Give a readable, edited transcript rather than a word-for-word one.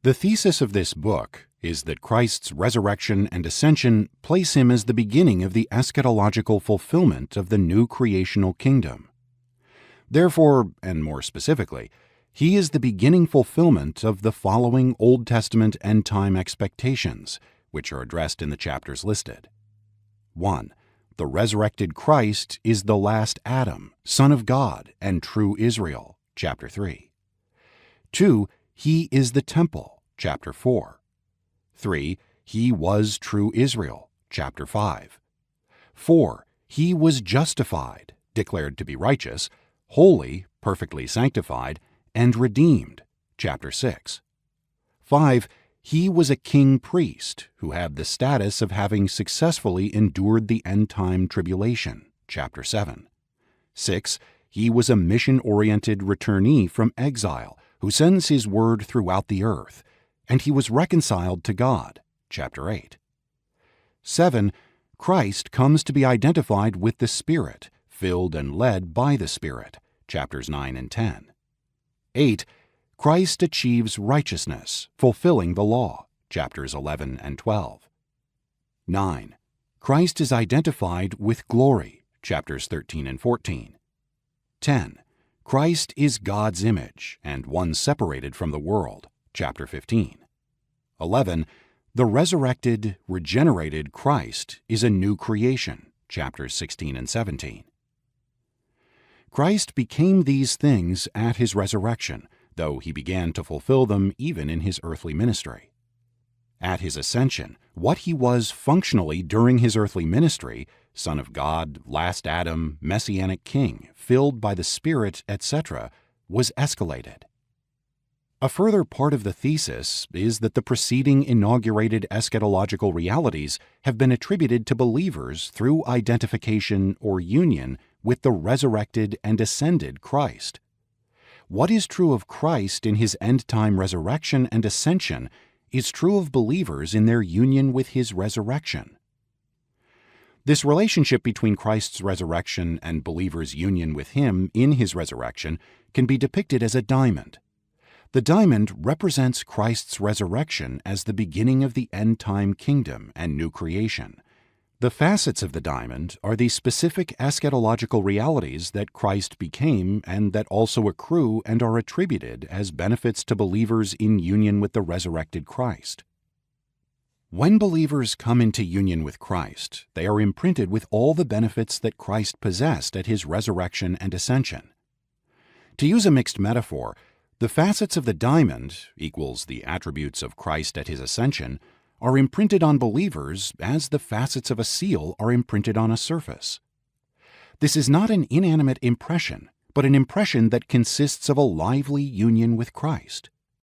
The thesis of this book is that Christ's resurrection and ascension place him as the beginning of the eschatological fulfillment of the new creational kingdom. Therefore, and more specifically, he is the beginning fulfillment of the following Old Testament end-time expectations, which are addressed in the chapters listed. 1. The resurrected Christ is the last Adam, Son of God, and true Israel, chapter 3. 2. He is the temple, chapter 4. 3. He was true Israel, chapter 5. 4. He was justified, declared to be righteous, holy, perfectly sanctified, and redeemed, chapter 6. 5. He was a king-priest who had the status of having successfully endured the end-time tribulation, chapter 7. 6. He was a mission-oriented returnee from exile who sends his word throughout the earth, and he was reconciled to God, chapter 8. 7. Christ comes to be identified with the Spirit, filled and led by the Spirit, chapters 9 and 10. 8. Christ achieves righteousness, fulfilling the law, chapters 11 and 12. 9. Christ is identified with glory, chapters 13 and 14. 10. Christ is God's image and one separated from the world, chapter 15. 11. The resurrected, regenerated Christ is a new creation, chapters 16 and 17. Christ became these things at his resurrection, though he began to fulfill them even in his earthly ministry. At his ascension, what he was functionally during his earthly ministry, Son of God, last Adam, Messianic King, filled by the Spirit, etc., was escalated. A further part of the thesis is that the preceding inaugurated eschatological realities have been attributed to believers through identification or union with the resurrected and ascended Christ. What is true of Christ in his end-time resurrection and ascension is true of believers in their union with his resurrection. This relationship between Christ's resurrection and believers' union with him in his resurrection can be depicted as a diamond. The diamond represents Christ's resurrection as the beginning of the end-time kingdom and new creation. The facets of the diamond are the specific eschatological realities that Christ became and that also accrue and are attributed as benefits to believers in union with the resurrected Christ. When believers come into union with Christ, they are imprinted with all the benefits that Christ possessed at his resurrection and ascension. To use a mixed metaphor, the facets of the diamond equals the attributes of Christ at his ascension are imprinted on believers as the facets of a seal are imprinted on a surface. This is not an inanimate impression, but an impression that consists of a lively union with Christ.